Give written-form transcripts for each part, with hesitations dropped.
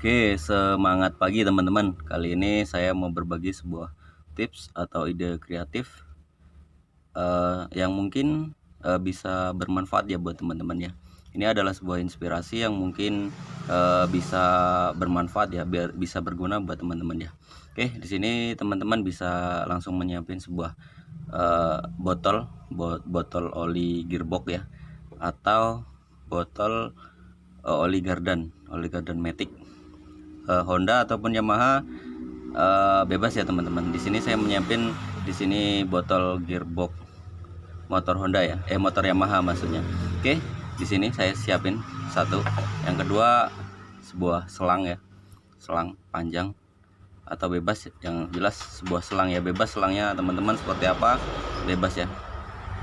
Oke, semangat pagi teman-teman. Kali ini saya mau berbagi sebuah tips atau ide kreatif yang mungkin bisa bermanfaat ya buat teman-teman ya. Ini adalah sebuah inspirasi yang mungkin bisa bermanfaat ya, biar bisa berguna buat teman-teman ya. Oke, di sini teman-teman bisa langsung menyiapin sebuah botol oli gearbox ya, atau botol oli Garden Matic, Honda ataupun Yamaha, bebas ya teman-teman. Di sini saya menyiapin di sini botol gearbox motor Honda ya, motor Yamaha maksudnya. Oke, di sini saya siapin satu. Yang kedua sebuah selang ya, selang panjang atau bebas, yang jelas sebuah selang ya, bebas selangnya teman-teman seperti apa, bebas ya.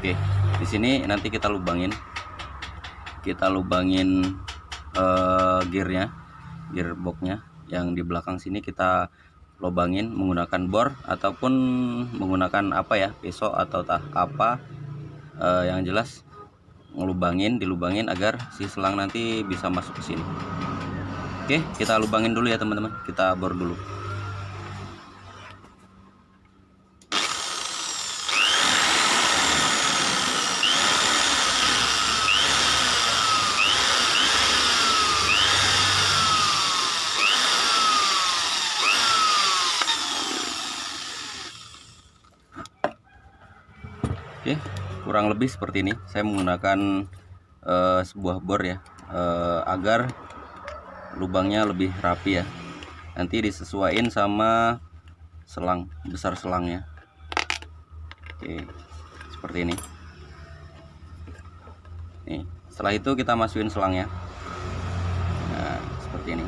Oke, di sini nanti kita lubangin gearboxnya yang di belakang sini, kita lubangin menggunakan bor ataupun menggunakan apa ya, pisau atau apa, yang jelas dilubangin agar si selang nanti bisa masuk ke sini. Oke, kita lubangin dulu ya teman-teman, kita bor dulu. Oke, kurang lebih seperti ini. Saya menggunakan sebuah bor ya, agar lubangnya lebih rapi ya. Nanti disesuaikan sama selang, besar selangnya. Oke, seperti ini. Nih, setelah itu kita masukin selangnya. Nah, seperti ini.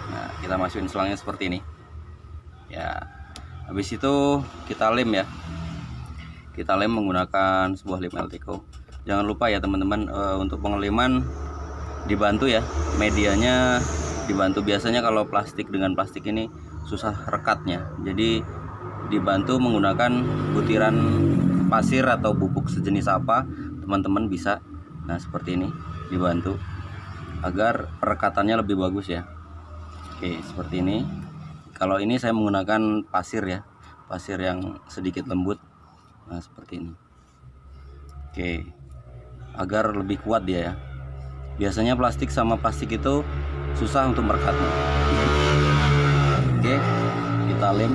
Nah, kita masukin selangnya seperti ini. Ya, habis itu kita lem ya. Kita lem menggunakan sebuah lem Eltico. Jangan lupa ya teman-teman, untuk pengeleman dibantu ya, medianya dibantu. Biasanya kalau plastik dengan plastik ini susah rekatnya, jadi dibantu menggunakan butiran pasir atau bubuk sejenis apa teman-teman bisa. Nah, seperti ini, dibantu agar perekatannya lebih bagus ya. Oke, seperti ini. Kalau ini saya menggunakan pasir ya, pasir yang sedikit lembut. Nah, seperti ini. Oke, agar lebih kuat dia ya. Biasanya plastik sama plastik itu susah untuk merekatnya. Oke, kita lem.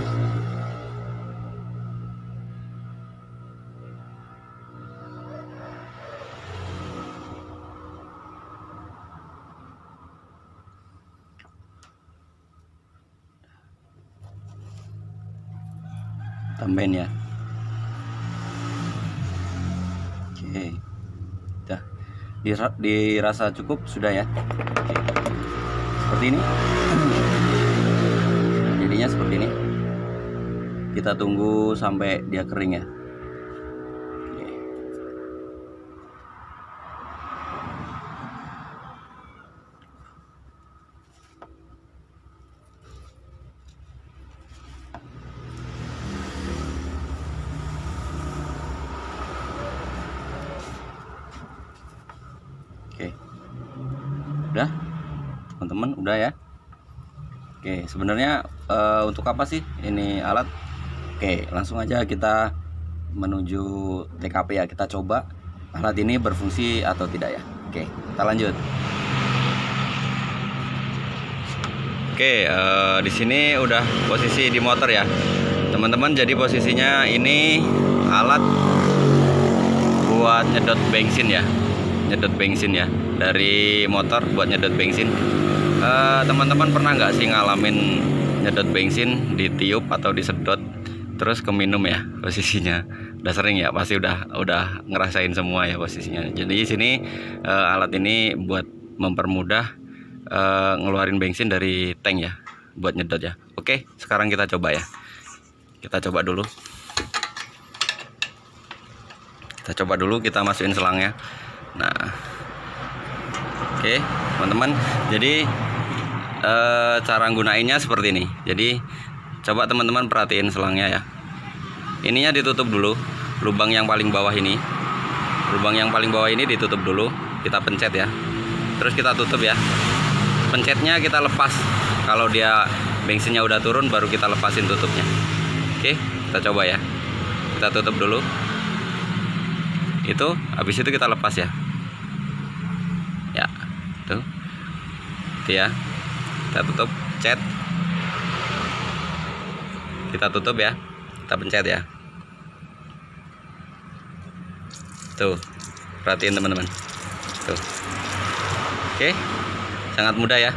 Tambahin ya. Oke, udah dirasa cukup sudah ya. Oke. Seperti ini. Jadinya seperti ini. Kita tunggu sampai dia kering ya. Oke. Oke, udah teman-teman, udah ya. Oke, sebenarnya untuk apa sih ini alat? Oke, langsung aja kita menuju TKP ya. Kita coba alat ini berfungsi atau tidak ya. Oke, kita lanjut. Oke, di sini udah posisi di motor ya teman-teman. Jadi posisinya ini alat buat nyedot bensin ya, dari motor buat nyedot bensin. Teman-teman pernah nggak sih ngalamin nyedot bensin, ditiup atau disedot terus keminum ya posisinya? Udah sering ya, pasti udah ngerasain semua ya posisinya. Jadi di sini alat ini buat mempermudah ngeluarin bensin dari tank ya, buat nyedot ya. Oke, sekarang kita coba ya. Kita coba dulu, kita masukin selangnya. Nah, oke teman-teman, jadi cara gunainnya seperti ini. Jadi coba teman-teman perhatiin selangnya ya. Ininya ditutup dulu, lubang yang paling bawah ini ditutup dulu. Kita pencet ya. terus kita tutup ya. Pencetnya kita lepas. Kalau dia bensinnya udah turun baru kita lepasin tutupnya. Oke, kita coba ya. Kita tutup dulu. Itu habis itu kita lepas ya. Ya, tuh. Itu ya. Kita tutup, cet. Kita tutup ya. Kita pencet ya. Tuh. Perhatiin teman-teman. Tuh. Oke. Sangat mudah ya.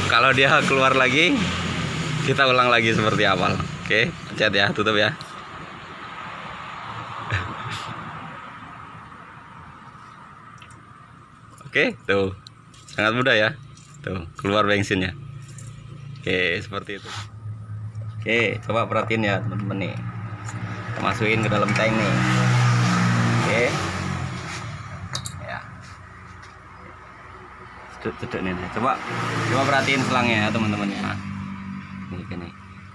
Kalau dia keluar lagi, kita ulang lagi seperti awal. Oke, pencet ya, tutup ya. Oke, tuh. Sangat mudah ya. Tuh, keluar bensinnya. Oke, seperti itu. Oke, coba perhatiin ya teman-teman nih. Kita masukin ke dalam tank nih. Oke. Ya. Cedek nih. Coba perhatiin selangnya ya teman-teman ya. Nih gini.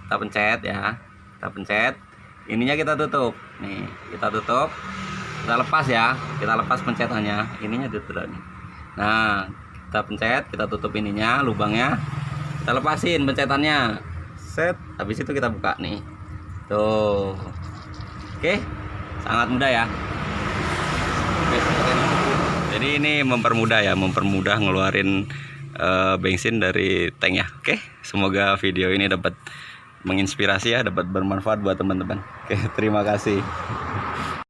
Kita pencet ya. Kita pencet. Ininya kita tutup. Nih, kita tutup. Kita lepas ya. Kita lepas pencetannya. Ininya tutup nih. Nah, kita pencet, kita tutup ininya, lubangnya. Kita lepasin pencetannya. Set. Habis itu kita buka nih. Tuh. Oke. Sangat mudah ya. Oke, jadi ini mempermudah ya, mempermudah ngeluarin bensin dari tank ya. Oke, semoga video ini dapat menginspirasi ya, dapat bermanfaat buat teman-teman. Oke, terima kasih.